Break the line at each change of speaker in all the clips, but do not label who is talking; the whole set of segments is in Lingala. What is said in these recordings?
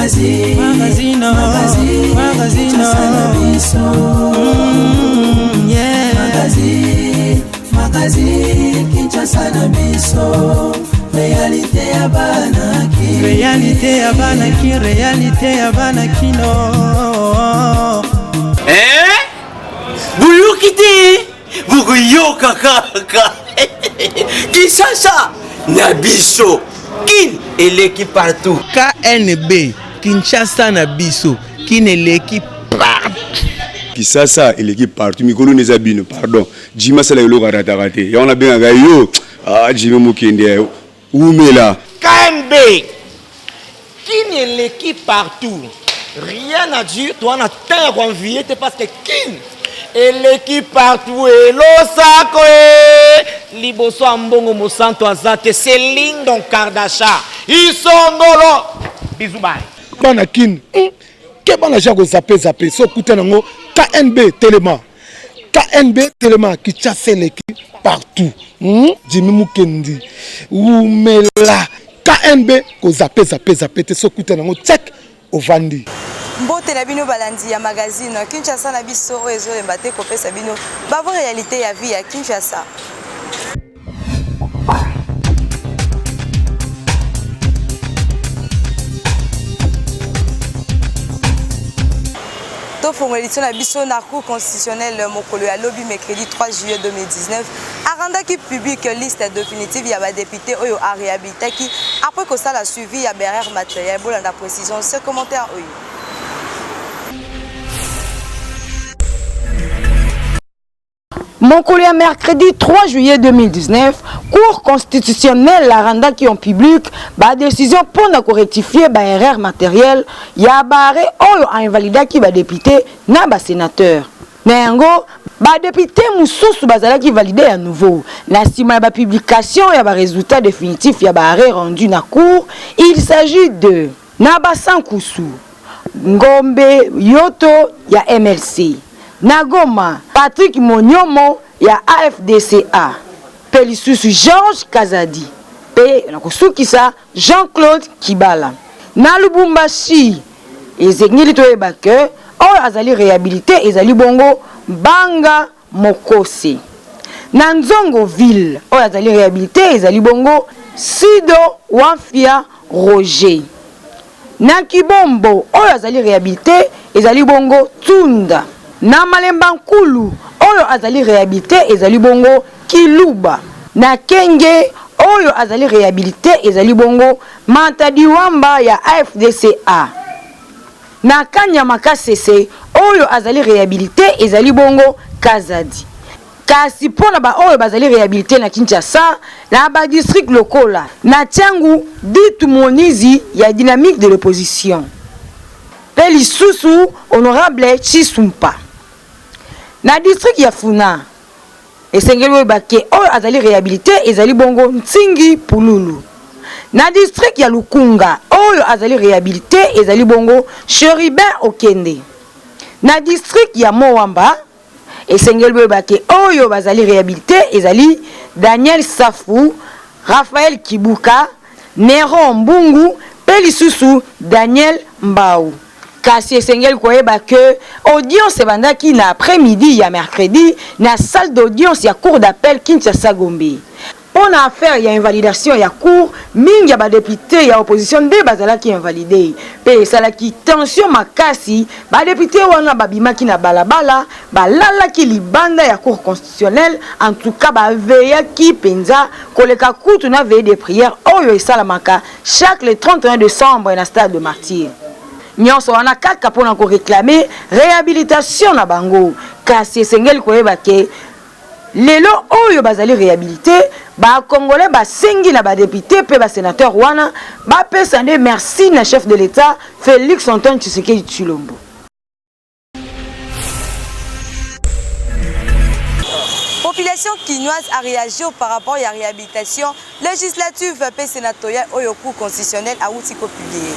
Magazine Kinshasa na biso. Réalité ya banaki. Réalité ya banaki. Réalité ya banaki no.
Buyukiti. Buguyoka kaka. Kinshasa na biso. Kin eleki partout.
KNB Kinshasa na biso. Kin eleki partout.
Kinshasa eleki partout. Mikolo nezabino pardon. Jima sala yolo raté. Ya on a bien yo. Ah Jima mukende. Oumela.
KNB. Kin eleki partout. Rien à dire. Toi on a tant convié parce que Kin eleki partout et l'osako liboso ambongo mosanto azate Céline Don Kardasha isongolo bisous bye
bana Kin ke bana jako zape so kutana ngo KNB Telema qui chasse eleki partout Jimmy Mukendi Oumela KNB ko zape te so kutana ngo check ovandi.
Mbote na bino balandi ya magazine Kinshasa na biso o ezolemba te kopesa bino bavo réalité ya vie ya Kinshasa. To fongo édition na biso na cour constitutionnelle mokolo ya lobi mercredi 3 juillet 2019 aranda qui publie liste définitive ya ba député oyo a réhabilitaki après que ça la suivi ya barrière matériel bolanda précision ce commentaire oyo.
Monkolo ya mercredi 3 juillet 2019, Cour constitutionnelle la randa qui en public ba décision pour na rectifier ba erreur matérielle ya barré oyo a invalidé qui ba député na ba sénateur. Nengo ba député mususu bazala qui validé à nouveau. Na sima ba publication ya ba résultat définitif ya ba arrêt rendu na cour, il s'agit de Nabassan Koussou, Ngombe Yoto ya MLC. Nagoma, Patrick Monyomo, ya AFDCA. Pelisusu Georges Kazadi. Pe Nakosukisa Jean-Claude Kibala. Na Lubumbashi, Ezekiel Toebake, o azali réhabilité ezali bongo Banga Mokose. Na Nzongo ville, o azali réhabilité ezali bongo Sido Wafia Roger. Na Kibombo, o azali réhabilité ezali bongo Tunda. Na Malemba Nkulu oyo azali réhabilité ezali bongo Kiluba. Na Kenge oyo azali réhabilité ezali bongo Matadi Wamba ya AFDCA. Na Kanyama Kasese oyo azali réhabilité ezali bongo Kazadi. Kasi pona ba oyo bazali réhabilité na Kinshasa na ba district lokola na Tiangu ditu monizi ya dynamique de l'opposition. Pelisusu honorable Chisumpa. Na district ya Funa esengeli bake oyo azali réhabilité ezali bongo Ntingi Pululu. Na district ya Lukunga oyo azali réhabilité ezali bongo Cherubin Okende. Na district ya Moamba esengeli bake oyo bazali réhabilité ezali Daniel Safou, Raphaël Kibuka, Nero Mbungu, Pelisusu Daniel Mbau. Kasi esengeli koyeba que audience bandaki na après-midi ya mercredi na salle d'audience ya cour d'appel Kinshasa Gombe. On a affaire ya invalidation ya cour mingi ya ba député ya opposition de bazalaki invalidé. Pe salaki tension makasi ba député wana babimaki na balabala balalaki libanda ya cour constitutionnelle en tout cas ba veilla ki penza koleka kutu na veille de prière oyo esalamaka chaque le 31 décembre na stade de Martyrs. Nyonso wana kaka pona ko réclamer réhabilitation na bango kasi esengeli koyeba ke lelo oyo bazali réhabilité ba congolais ba sengi na ba député pe ba sénateur wana ba pesa nde merci na chef de l'état Félix Antoine Tshisekedi Tshilombo.
Population quinoise a réagi par rapport à la réhabilitation législative pe sénatoriale au cours constitutionnel à outiko publié.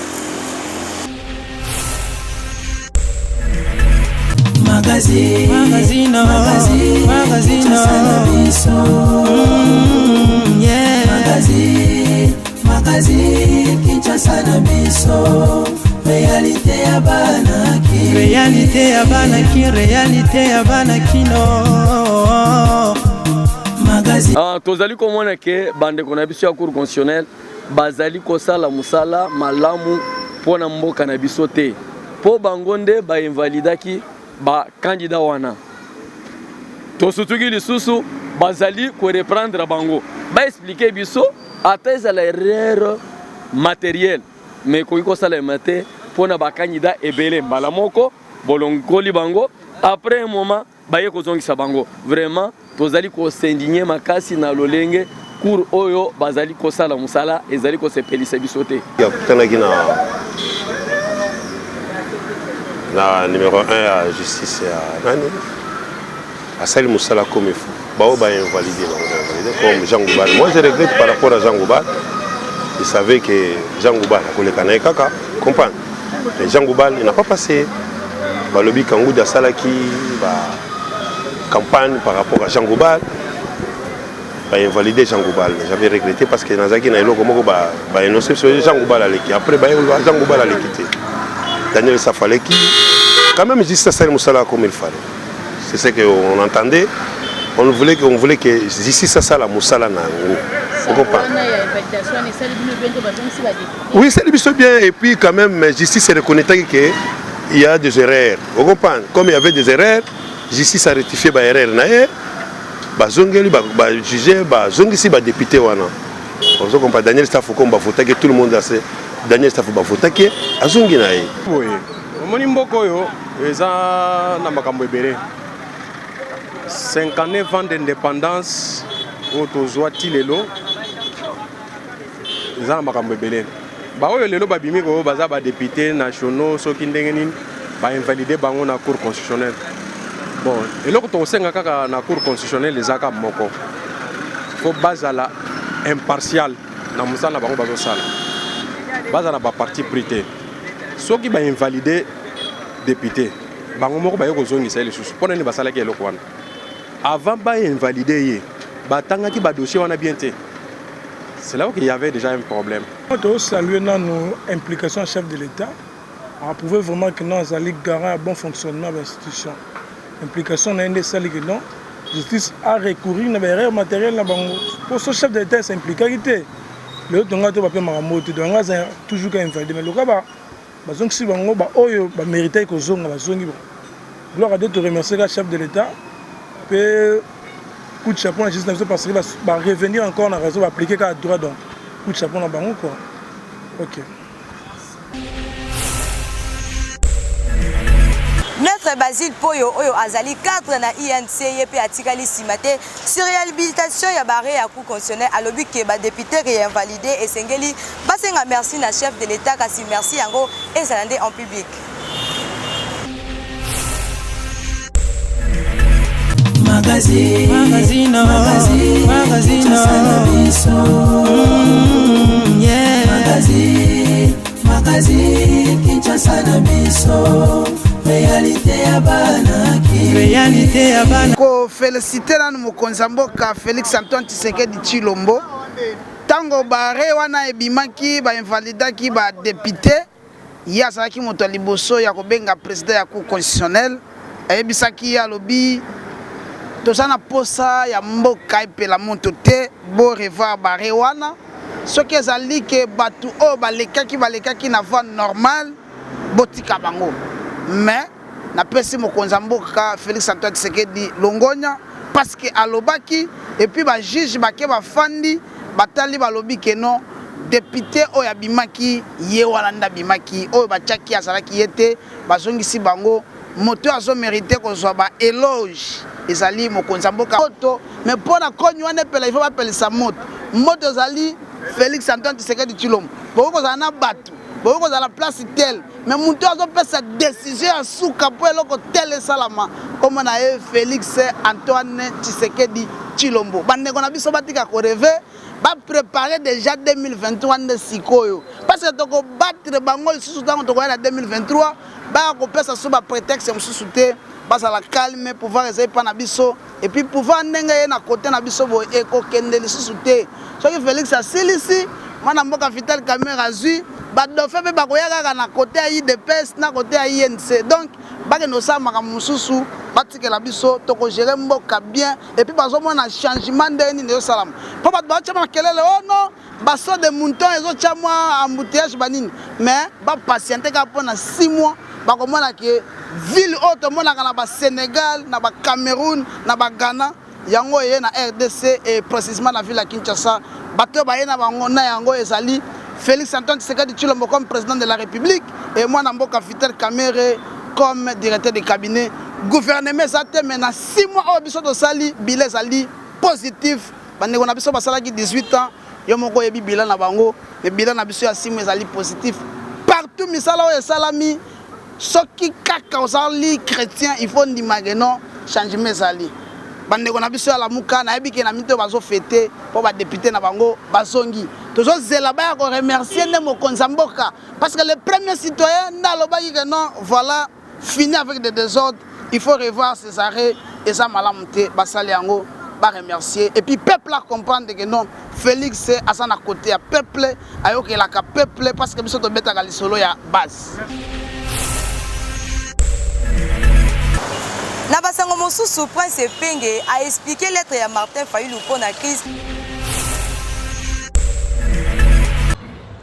Magazine Kinshasa na biso. réalité ya banaki, réalité ya banaki, réalité ya banakino magazine.
Tozali komona ke bande kona biso ya cour constitutionnel bazali kosala musala malamu pona mboka na biso te po bangonde ba invalidaki ba candidat wana to sutuki lisusu bazali ko reprendre bango ba expliquer biso ata ezala erreur matérielle mais ko ikosala mate pona ba candidat ebele mbala moko bolongoli bango après un moment baye kozongisa bango vraiment tozali ko s'indigner makasi na lolenge cour oyo bazali kosala musala ezali ko sepelisa biso te
ya kutanaki na numéro 1 à justice ya nani asali musala comme il faut bao ba invalidé comme Jean Goubal. Moi je regrette par rapport à Jean Goubal. Il savait que Jean Goubal a collé Kanaï Kaka, comprendre. Mais Jean Goubal il n'a pas passé ba lobby Kangou da Salaki ba campagne par rapport à Jean Goubal. Ba invalidé Jean Goubal. J'avais regretté parce que Nazaki na eloko moko ba énoncé sur Jean Goubal aleki. Après ba Jean Goubal aleki té. Daniel Safaleki quand même juste ça musala comme il fallait. C'est ce qu'on entendait. On voulait que ici ça la musala na on comprend. Oui, c'est bien et puis quand même justice reconnaît qu'il y a des erreurs. On comprend. Comme il y avait des erreurs, justice a rectifié les erreurs na bazongeli ba juger bazongisi ba député wana. On comprend Daniel Staff comme ba voter que tout le monde a fait Daniel Staff ba voter que azongi na ye.
Oui. Moni mboko yo eza na makambo ebele. 59 ans d'indépendance au Tozwati lelo eza na makambo ebele. Ba oyo lelo babimi ko baza ba député nationaux soki ndenge nini ba invalider bango na cour constitutionnelle. Bon, eloko to senga kaka na cour constitutionnelle ezaka moko. Faut bazala impartial na musala bango bazo sala. Bazala ba parti prité. Soki ba invalider député bango moko ba yoko zongisa ile susu. Pona ni basala ki eloko wana. Avant ba invalider ye, ba tanga ki ba dossier wana bien té. C'est là où il y avait déjà un problème.
On doit saluer nos implications chef de l'État. On pouvait vraiment que nous allions garantir un bon fonctionnement de l'institution. Implication n'a pas de que non. Justice a recouru à l'erreur matérielle. Pour ce chef de l'État, c'est impliqué. Le temps où on a toujours invalidé. Mais le cas, si on a mérité que on a gloire à Dieu, te remercier le chef de l'État. Coup de chapeau à la justice parce qu'il va revenir encore dans la raison, va appliquer le droit. Donc, coup de chapeau à la banque. Ok.
Maître Basile Poyo Oyo Azali 4 na INC et Atikali Simate sur réhabilitation ya barré à coup constitutionnel à l'objet que ba député réinvalidé et Sengeli basenga merci na chef de l'État kasi merci yango et salandé en public.
Magazine Kinshasa na biso réalité ya banaki, réalité ya bana
ko féliciter na mokonzi mboka Félix Antoine Tshisekedi Tshilombo tango bare wana ebimaki ba invalidaki ba député ya salaki moto liboso ya kobenga président ya cour constitutionnelle ayebisaki ya lobi tosana posa ya mboka epela monto te bo revoir bare wana soki ezali ke batu o balekaki na voie normale botika bango mais na pesi mokonzi mboka Félix Antoine Tshisekedi longonya parce que alobaki et puis ba juge bake bafandi batali balobi ke non député o ya bimaki ye wana nda bimaki o bachaki azalaki yete bazongisi bango moto azo mérité kozwa ba éloge ezali mokonzi mboka moto mais pona konyo wana pela il faut appeler moto ezali Félix Antoine Tshisekedi Tshilombo boko za na batu boko za la place telle mais mutu azo pesa décision à souka po eloko tele salama comme na Félix Antoine Tshisekedi Tshilombo bande kona biso batika ko rêver ba préparer déjà 2023 de sikoyo parce que toko battre bango lisusu tango toko na 2023 ba ko pesa so ba prétexte mususu te basa la calme pouvoir essayer pa na biso et puis pouvoir ndenge na côté na biso bo eko kende lisusu te soki Félix asilisi mwana mboka Vital Kamerhe azui badofe mpe bakoya kaka na kote ya IDPS na kote ya INC. Donc bakende osala makambo mosusu batikela biso tokogere mboka bien et puis bazomona changement ndenge nini ezosalama mpo bato baotya makelele o non baso de mouton ezotya mwa embouteillage banini mais bapatiente kaka mpo na 6 mois bakomona ke ville oyo tomonaka na basénégal na bacameroun na bagana yango eye na RDC et précisément na ville ya Kinshasa bato baye na bango na yango ezali Félix Antoine Tshisekedi Tshilombo comme président de la République et moi na mboka Vital Kamerhe comme directeur de cabinet gouvernement ezate mais na 6 mois oyo biso tosali bilan ezali positif bandeko na biso basalaki 18 ans yo moko yebi bilan na bango mais bilan na biso ya 6 mois ezali positif partout misala oyo esalami soki kaka ozali chrétien il faut ndimage non changement ezali bandeko na biso ya lamuka nayebi ke na mito bazofete mpo badepute na bango bazongi tozozela baya koremercier nde mokonzi ya mboka parce que le premier citoyen nde alobaki ke non voilà fini avec des désordres il faut revoir ces arrêts eza malamu te basali yango baremercier et puis peuple a comprendre que non Félix aza na côté ya peuple ayokelaka peuple parce que biso tobetaka lisolo ya base.
Na basango mosusu Prince Penge a expliqué lettre ya Martin Fayulu pour la crise.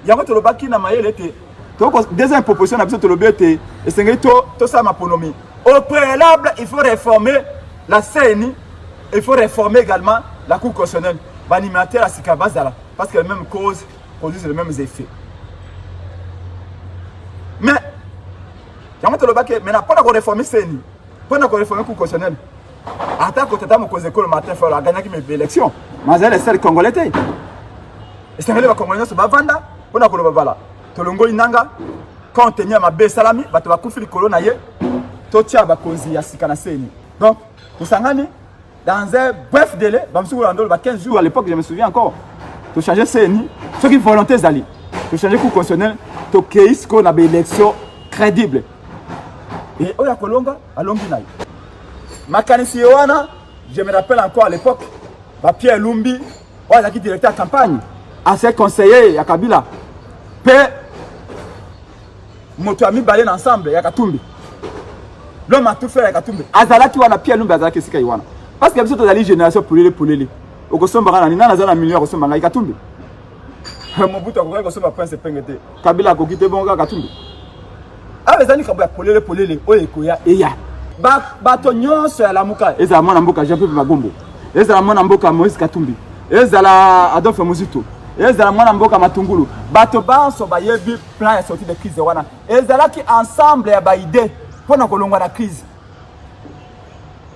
Yango tolobaki na mayele te. Deuxième proposition na biso tolobi te esengeli to sa maponomi. Au préalable, il faut réformer la CENI, il faut réformer également la Cour constitutionnelle. Banimateur à Sikabazala parce que les mêmes causes produisent les mêmes effets. Mais yango tolobaki maintenant pas de réformer CENI. Pendant qu'on réforme le Cour constitutionnel, en tant que tata mon cause école matin faire la gagner mes élections, mais elle est celle congolais. Et c'est que les Congolais se bavanda, pendant qu'on le bavala. Tolongo inanga, quand on tenait ma belle salami, bah tu vas couper le colon ailleurs, totia va causer à Sikanaseni. Donc, pour s'engagner dans un bref délai, bah monsieur Rolandol, bah 15 jours à l'époque, je me souviens encore, tu changer CNI, ceux qui volontaires d'aller, tu changer le Cour constitutionnel, tu qu'est-ce qu'on a des élections crédibles. Et Oya Kolonga, à Longinaï. Makanisi Yoana, je me rappelle encore à l'époque, Pierre Lumbi, Oya qui directeur de campagne, ancien conseiller à Kabila, Père, Motoami Balen ensemble, à Katumbi. L'homme a tout fait à Katumbi. Azala qui wana Pierre Lumbi, Azala qui est Yoana. Parce qu'il y a besoin de la génération pour les. Au Kosomba, il y a un million de Kosomba, Katumbi. Mon bout de Kosomba, Prince Pengete, Kabila, Kokite Bonga, Katumbi. Ah, les amis, quand vous polele, oyekoya, eya. Bato nyonso ya lamuka, ezala mwana mboka Jean-Pierre Bagombo. Ezala mwana mboka Moïse Katumbi. Ezala Adolphe Muzito. Ezala mwana mboka Matungulu. Bato banso bayebi plan ya sortie de crise wana. Ezala ki ensemble ya ba idée pour na kolongwa na crise.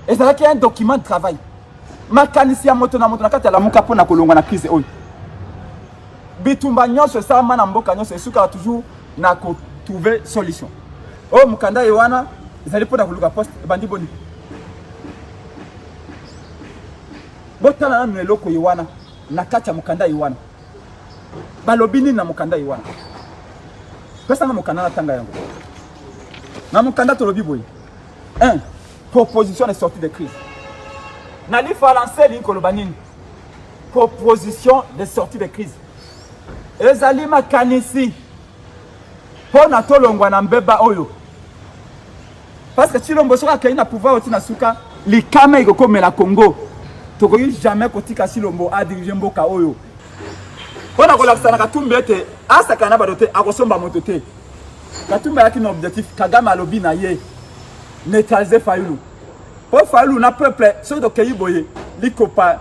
Ezala ki un document de travail. Makanisi ya moto na kati ya lamuka pour na kolongwa na crise oyo. Bitumba nyonso sa mwana mboka nyonso esuka toujours na ko trouver solution. Oh mukanda Yohana, ils allaient pour la poste bandi boni. Botana na loko Yohana, na kacha mukanda Yohana. Balobini na mukanda Yohana. Pesa na mukanda na tanga yango. Na mukanda to lobi boy. 1. Proposition de sortie de crise. Na li falancer li kolobanini. Proposition de sortie de crise. Ezali makanisi. Pour na tolongwa na mbeba oyo. Parce que Tshilombo soka kei na pouvoir oti na suka likama ikoko mela Congo. Tokoyi jamais kotika Tshilombo a diriger mboka oyo. Pona kolakisa na Katumbi ete asaka na badote akosomba moto te. Katumbi yaki na objectif Kagame alobi na ye neutraliser Fayulu. Po Fayulu na peuple so do kei boye likopa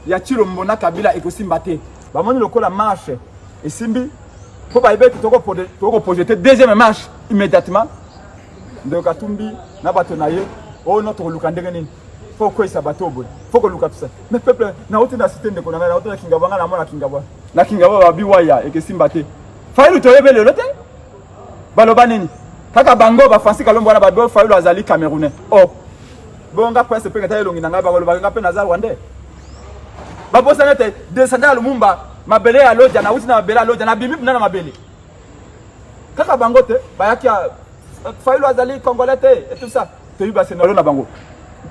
ya Tshilombo na Kabila ekosimba te. Ba moni lokola marche esimbi. Pour projeter deuxième marche immédiatement. De Katumbi, na batonaye, oh notre lukandengeni. Faut que ça bateau bon. Faut que luka tout ça. Mais peuple, na hôtel na cité de konanga, na hôtel na Kingabanga, na mona Kingabwa. Na Kingabwa biwaya et que simbate. Fayulu toyebe le lote. Balobanini. Kaka bango ba Francis Kalombo na bado Fayulu azali Camerounais. Oh. Bonga Prince Pengeta elongi nanga ba balobanga pe na za Rwandais. Ba bosana te descendre Lumumba. Mabele ya loja na uti na mabele ya loja na bimi na mabele. Kaka bango te bayaki Fayulu azali congolais te et tout ça. Te yuba senalo na bango.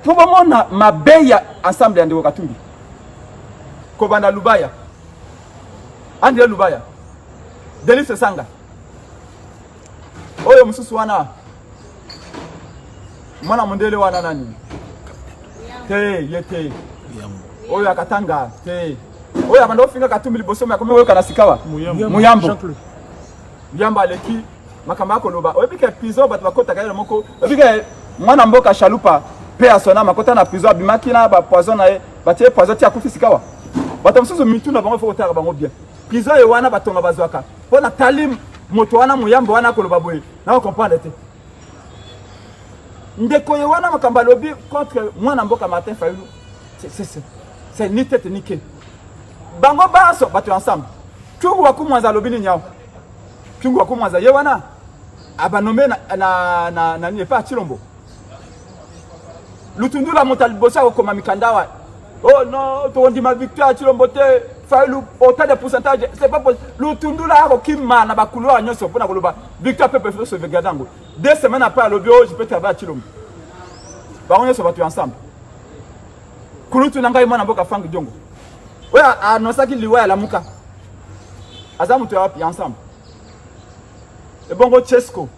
Pour mona mabeya ensemble ya ndeko Katumbi. Kobanda Lubaya. André Lubaya. Delis Sanga. oyo mususu wana mwana mondele wana nani te yete oyo akatanga te oyo abanda ofinga katumbi liboso ya komi oyo kana sikawa muyambo muyambo aleki makamba akoloba oyebike prison bato bakotaka yelo moko oyebike mwana mboka shalupa pe asona makota na prison abimaki na bapoison na ye batie poison ti akufi sikawa bato mosusu mituna bango fo kotaka bango bien prison ye wana batonga bazwaka mpo na tali moto wana muyambo wana akoloba boye na comprendre te ndeko ye wana makamba lobi contre mwana mboka Martin Fayulu c'est ni tête ni queue bango baso bato ensemble tungu wakumwanza lobi ni nyao tungu wakumwanza ye wana abanome na ni pas Chilombo lutundula motalibosa okoma mikandawa oh non to ndi ma victoire Chilombo te Fayulu autant de pourcentage c'est pas possible lutundula ko kimma na bakulwa nyoso pona koloba victoire peut faire se vegadango 2 semaines après le bio je peux travailler à Chilombo bango nyoso bato ensemble kulutu nanga mwana mboka fangi jongo oya anosaki liwa ya lamuka azamu to yapi ensemble et bongo Chesco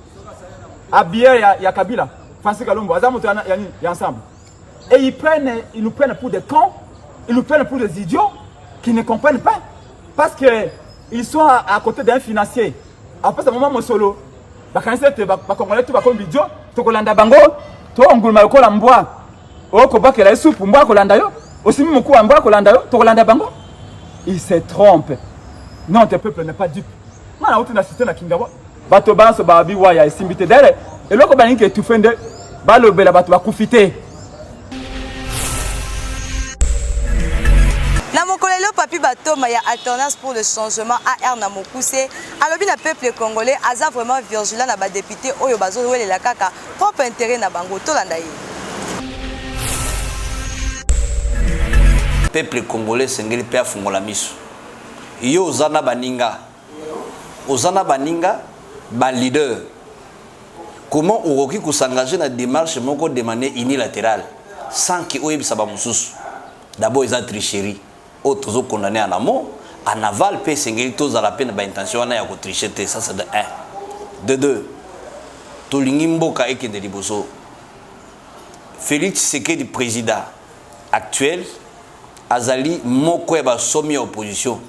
habillé ya Kabila Francis Kalombo azamu to ya ensemble et ils nous prennent pour des cons, ils nous prennent pour des idiots qui ne comprennent pas parce que ils sont à côté d'un financier après ce moment mosolo bakanisa te bakongolais tout bakombi idiot to kolanda bango to nguluma yokola mbwa oko bakela isupu mbwa kolanda yo osimi moko mbwa kolanda yo to kolanda bango il se trompe non tes peuple n'est pas dupe mana utu na système na kingawa bato banso babi waya esimbite dere eloko baningi etufende balobela bato bakufite
na mokolelo papi batoma ya alternance pour le changement AR na mokuse alobi na peuple congolais aza vraiment vigilant na ba député oyo bazowelela kaka propre intérêt na bango tolanda ye
peuple congolais sengeli pe afungola miso yo ozana baninga ba leader comment okoki s'engager na démarche moko de manière unilatérale sans que oyebisa ba mususu d'abord ils ont tricherie autres ont condamné en amont en aval pe sengeli toza la peine ba intention na ya ko tricher te ça c'est de 1 de 2 tolingi mboka ekende liboso Félix Tshisekedi président actuel azali moko ba somi opposition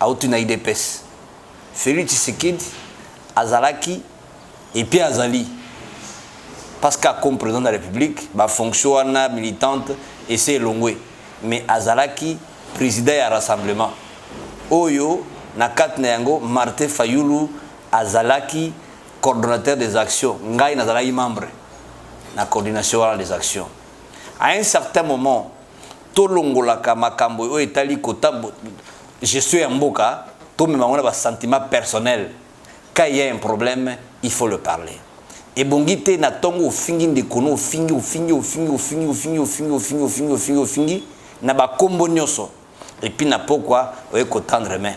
auti na IDPS Félix Tshisekedi azalaki et puis azali parce qu'à comme président de la République ba fonction wana militante et c'est longwe mais azalaki président ya rassemblement oyo na kat na yango Martin Fayulu azalaki coordonnateur des actions ngai nazalaki membre na coordination des actions à un certain moment tolongolaka makambo oyo etali kota gestion ya mboka to me mangona ba sentiment personnel quand il y a un problème il faut le parler et bongite na tongo fingi ndekono fingi na ba kombo nyoso et puis na pourquoi oye ko tendre main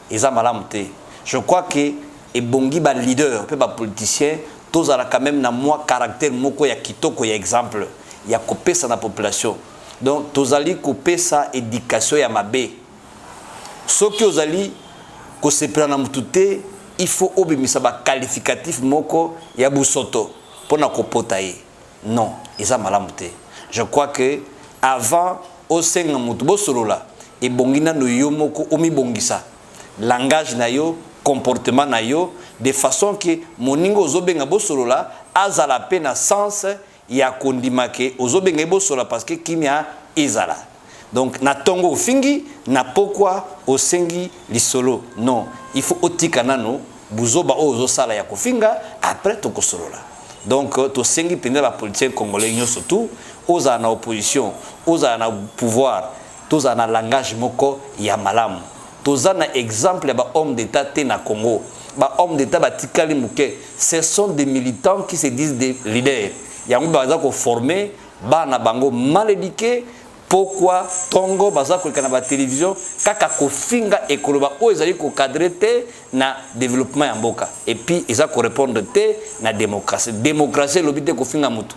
eza malamu te je crois que et bongi ba leader pe ba politicien tozala quand même na moi caractère moko ya kitoko ya exemple ya kopesa na population donc tozali kopesa éducation ya mabe soki ozali ko sepela na mutute il faut obimisa ba qualificatif moko ya busoto pona kopota ye non eza malamu te je crois que avant au senga mutu bosolola et bongina no yo moko omibongisa langage na yo comportement na yo de façon que moningo ozobenga bosolola azala pe na sens ya kondimake ozobenga bosolola parce que kimia ezala donc na tongo fingi na pourquoi osengi lisolo non il faut otika nano buzoba ozo sala ya kofinga après tokosolola donc to sengi penda ba politicien congolais nyoso tout oza na opposition oza na pouvoir toza na langage moko ya malamu toza na exemple ya ba homme d'état te na Congo ba homme d'état batikali muke ce sont des militants qui se disent des leaders yango baza ko former bana bango mal éduqués pourquoi tongo baza ko kana ba télévision kaka ko finga ekoloba o ezali ko cadrer te na développement ya mboka et puis eza ko répondre te na démocratie lobite ko finga mutu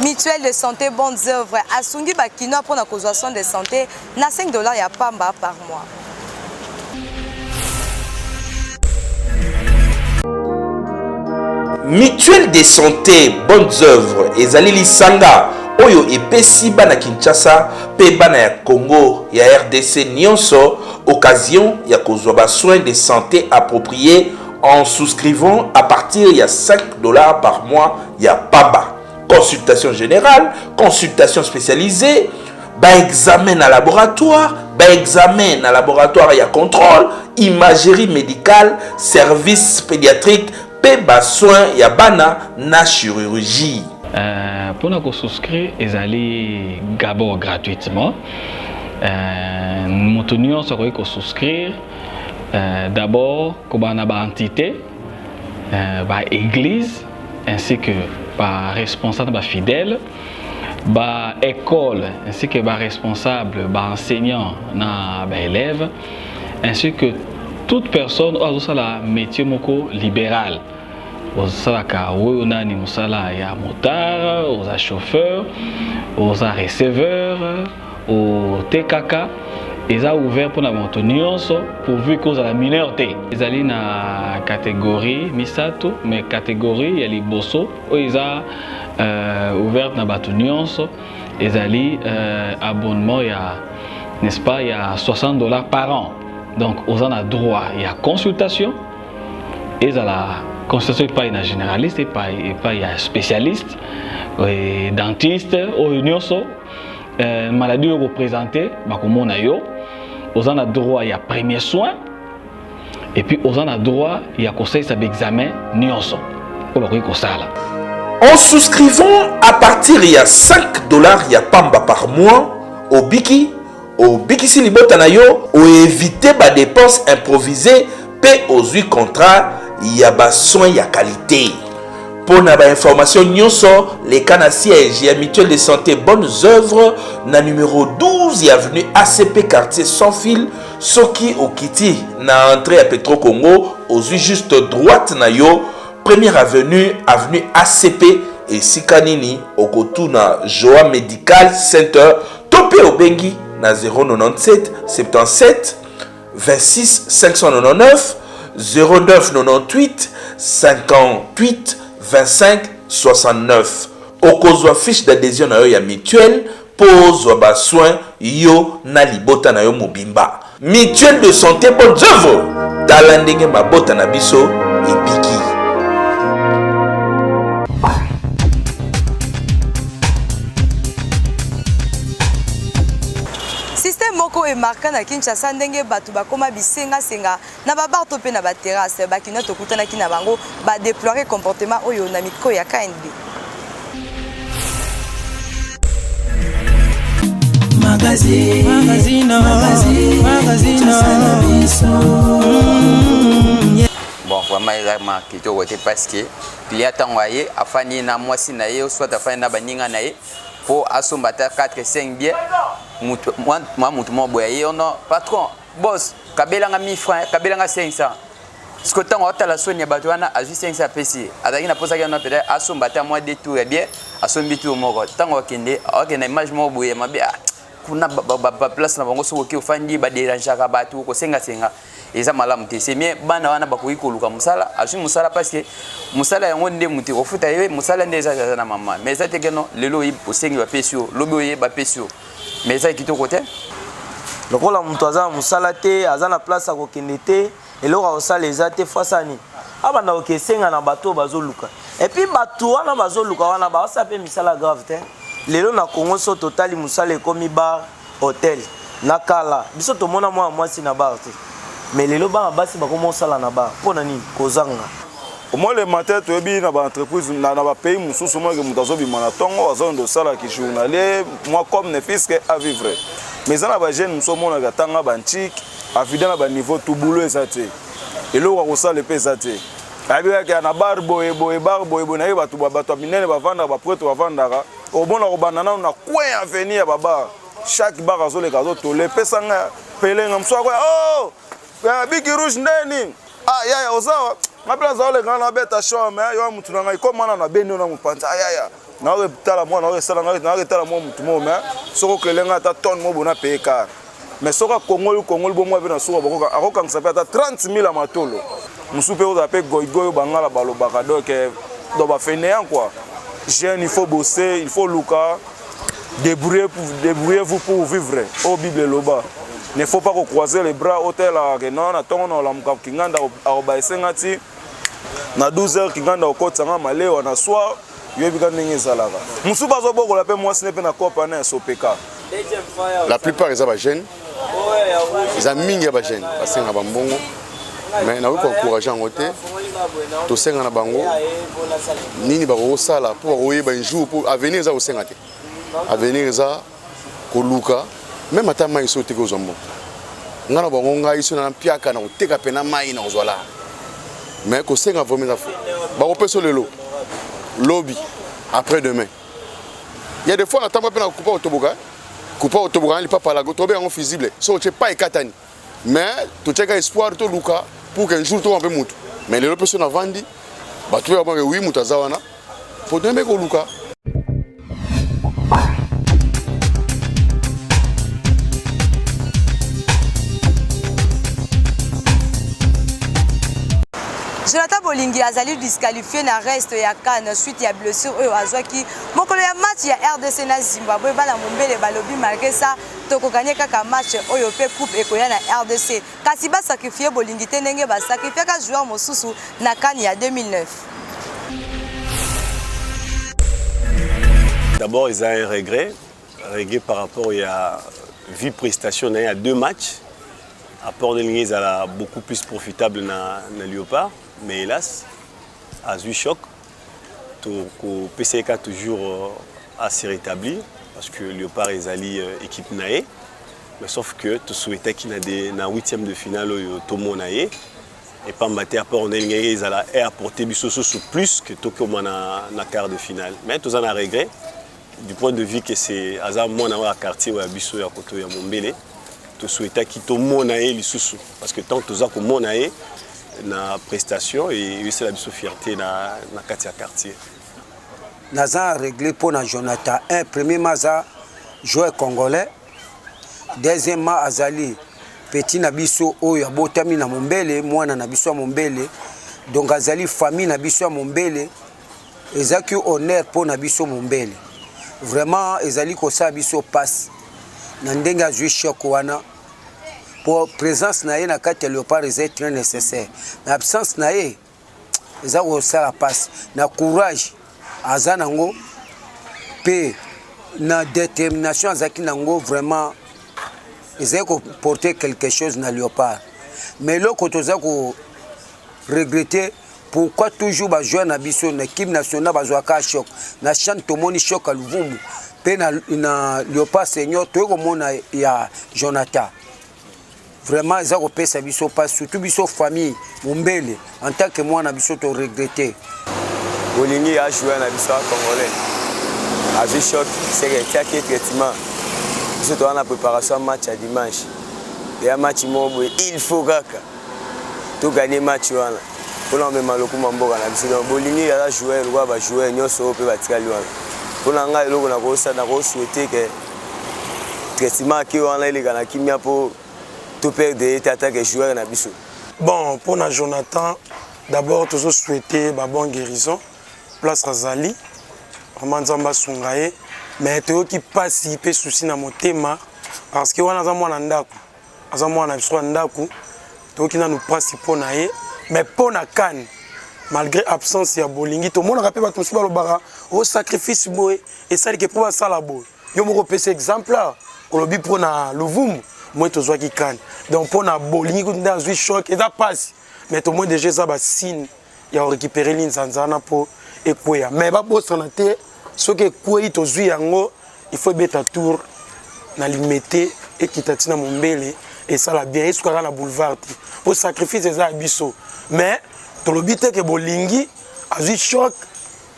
Mutuelle mutuelle de santé bonnes œuvres asungi bakino pour la causation de santé na $5 ya pamba par mois.
Mutuelle de santé bonnes œuvres ezali lisanga oyo epesi bana Kinshasa pe bana ya Congo ya RDC nyonso occasion ya kozwa ba soins de santé appropriés en souscrivant à partir de $5 par mois ya pamba. Consultation générale, consultation spécialisée, examen à laboratoire, examen à laboratoire et à contrôle, imagerie médicale, service pédiatrique, soins et bana na chirurgie.
Pour nous souscrire, ils allaient d'abord gratuitement. Nous tenions à souscrire d'abord comme une entité, église, ainsi que par responsable fidèle, école, ainsi que par responsable, enseignant, élève, ainsi que toute personne a un métier libéral. On a motard, on a chauffeur, on a receveur, on TKK. Ils ont ouvert pour la pourvu qu'ils la minorité. Ils ont une catégorie Misato, mais catégorie il y a les bosso. Ils ont ouvert na batunions. Ils ont abonnement n'est-ce pas, il y a $60 par an. Donc ils ont droit, il y a consultation. Ils ont la consultation pas un généraliste, pas un spécialiste, dentiste, maladie représentée, aux en a droit il y a premier soin et puis aux en a droit il y a conseil d'examen nyonso pour le
en souscrivant à partir il y a $5 il y a pamba par mois au biki si libota na yo ou éviter ba dépenses improvisées pe aux 8 contrats il y a ba soins il y a qualité. Pour na ba information nyonso les canaux siège et mutuelle de santé bonnes œuvres na numéro 12 avenue ACP quartier sans fil soki okiti na entrée à Petro Congo aux juste droite na yo première avenue ACP et sikanini okotuna Joa Medical Center topé au bengi na 097 77 26 599 09 98 58 25 69. Okozwa fiche d'adhésion na yo ya mutuelle pose ba soin yo na libota na yo mobimba. Mutuelle de santé bonnes œuvres tala ndenge mabota na biso ebiki.
Système moko e marquant na Kinshasa ndenge batu bakoma bisenga senga na babar to pe na ba terrasse bakina to kutana kina bango ba déplorer comportement oyo na miko ya KND.
Bon, vraiment kitoko te parce que client tangoye afani na mwasi na ye soit afani na baninga na ye pour assombata 4 5 bien mutu mo boye ono patron boss kabelanga 1000 francs kabelanga 500 ce que tango atala sonia batwana a juste 500 pesi adaki na posa kana peut assombata moi des tours bien assombi tout moko tango kende na image mo boye mabe kuna ba place na bango so ki ofandi ba déranger ka batu ko senga eza malamu te c'est bien bana wana bakoki koluka musala asu musala parce que musala yango nde muti ofuta ye musala nde eza na mama mais ça te keno lelo yi osengi ba pesio lobo ye ba pesio mais ça kitoko te
lokola mutu aza musala te aza na place akokende te eloko osala eza te fasani abanda okesenga na bato bazoluka et puis bato wana bazoluka wana baosa pe misala grave te lelo na Congo so totali musala ekomi bar hôtel nakala biso tomona mwa mwasi na bar te mais lelo bana basi bakoma osala na bar pona nini kozanga
au moins le matin tu ebi na ba entreprise na ba pays mususu mo ke mutazo bima na tongo azondo sala ki journalier moi comme ne fisque à vivre mais na ba jeune muso mona ka tanga banchik afida na ba niveau tout boulot ezate eloko ko sala pe ezate abi ka na bar boy na ye bato minene bavanda ba prêtre bavanda au bon na banana na coin avenir baba chaque bar azole kazo tole pesanga pelenga mso kwa oh biki rouge ndeni yaya ozawa ngapela za ole kana beta show me yo mutu na ngai komana na beni na mupanza yaya naoketala mwa naoketala mwa mutu mo mais soko okelenga ata tonne mo bona paye car mais soki akongoli bomoi mpe na suka akokangisa mpe ata 30 000 ya matolo mosusu mpe ozala mpe goigoyo bangala balobaka donc bafainéant quoi jeune il faut bosser il faut luka débrouillez-vous pour vivre au Bible loba ne faut pas croiser les bras hôtel que non na tongo na lamuka kinganda aobaesenga ti na 12h kinganda okotanga malewa na soir yebika ndenge ezalaka mosusu bazobokola mpe mwasi ne mpe na kopa na sopeka
la plupart eza bajeunes eza mingi ya bajeunes basenga bambongo mais nakoki koencourage yango te tosenga na bango nini bakosala mpo bakoyeba un jour mpo avenir eza kosenga te avenir eza koluka même ata mai so teke ozwa mbongo nga na bango ngai so na mpiaka na koteka pena mai na kozwa lara mais kosenga vraimen eza fo bakopesa lelo lobi après demain il y a des fois na tamba mpe na kupa otoboka lipapa lago tobe yango visible so otie pa ekatani mais totiaka espoir toluka pour qu'un jour toka mpe mutu mais lelo mpe so na vandi bato mpe babange wi mutu aza wana po toyembe koluka.
Jonathan Bolingi azali disqualifié na reste ya CAN suite ya blessure oyo azwaki mokolo ya match ya RDC na Zimbabwe bana mombele balobi malgré ça tokokanye kaka match oyo pe coupe ekoya na RDC kasi ba sacrifier Bolingi te ndenge ba sacrifier ka joueur mosusu na CAN ya 2009.
D'abord, ils ont un regret par rapport à vie prestation il y a 2 matchs. Apport de ligne, ils sont beaucoup plus profitable dans Léopard. Mais hélas, à eu choc, le PCK toujours assez rétabli parce que Léopard est allé équipe naé. Mais sauf que tu souhaitais qu'il y ait dans 8e de finale tout le monde naé. Et pas mater apport en ligne, ils allaient apporter sous plus que tout comme dans quart de finale. Mais tout ça a regret du point de vue que c'est hasard moi dans quartier ou à Bisso à côté à Mombele. Tu souhaitais qu'il tout le monde naé les sous parce que tant que tout ça comme mon naé na prestation et c'est la fierté na quartier.
Naza réglé pour na Jonathan. Un premier maza joueur congolais. Deuxièmement azali petit na biso oyo abotami na Mombele mwana na biso Mombele. Donc azali famille na biso Mombele. Ezaki honneur pour na biso Mombele. Vraiment ezali ko sa biso passe. Na ndenge azui choc wana. Pour présence na ye na kati ya Léopard est très nécessaire. Na absence na ye eza ko sala passe. Na courage aza nango pe na détermination azaki nango vraiment eza ko porter quelque chose na Léopard. Mais là quand oza ko regretter pourquoi toujours ba jouer na biso na équipe nationale ba jouer ka choc. Na chante tomoni choc à Luvumbu. Pe na Léopard senior to ko mona ya Jonathan. Vraiment, ils ont payé biso pas surtout biso famille Mombele en tant que moi na biso to regretter.
Bolingi a joué na biso congolais. A vu choc, c'est que chaque traitement. Biso to na préparation match à dimanche. Et un match mobo il faut kaka. To gagner match wana. Pour la même loku mamboka na biso Bolingi a joué le ba jouer nyoso pe batikali wana. Pour na ngai loko na ko sa na ko souhaiter que traitement ki wana ile kana kimia po tout perdre et joueur na biso.
Bon, pour Jonathan, d'abord toujours souhaiter une bonne guérison. Place Razali, vraiment Nzamba Sungaye, mais tu qui passe il peut souci na mon thème parce que wana za mwana ndaku. Aza mwana biso ndaku, tu qui na nous principaux naé, mais pour na CAN malgré absence ya Bolingi, tout le monde rappelle bato suba lo bara au sacrifice boy et ça que pour ça la boy. Yo mo repese exemple là, on lobi pour na Luvumbu. Moi tout qui CAN donc pour na Bolingi dans un choc et ça passe mais au moins déjà ça va signe il a récupéré l'insanzana pour écouer mais ba boss na te ce que quoi to zui yango il faut mettre tour na limiter et qui tatina Mombele et ça la bien est sur la boulevard pour sacrifice ça biso mais to le but que Bolingi a eu choc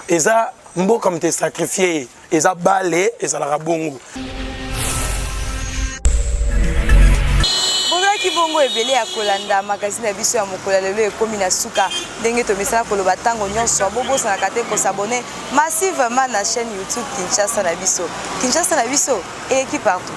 et ça mbo comme te sacrifier et ça balé et ça la rabongo.
ezalaki bongo ebele ya kolanda magazine ya biso ya mokolo ya lelo ekomi na suka ndenge tomesana koloba ntango nyonso abobosanaka te kosabone massivement na chaîne YouTube Kinshasa na biso. Kinshasa na biso eleki partout.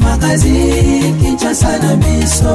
Magazine Kinshasa na biso.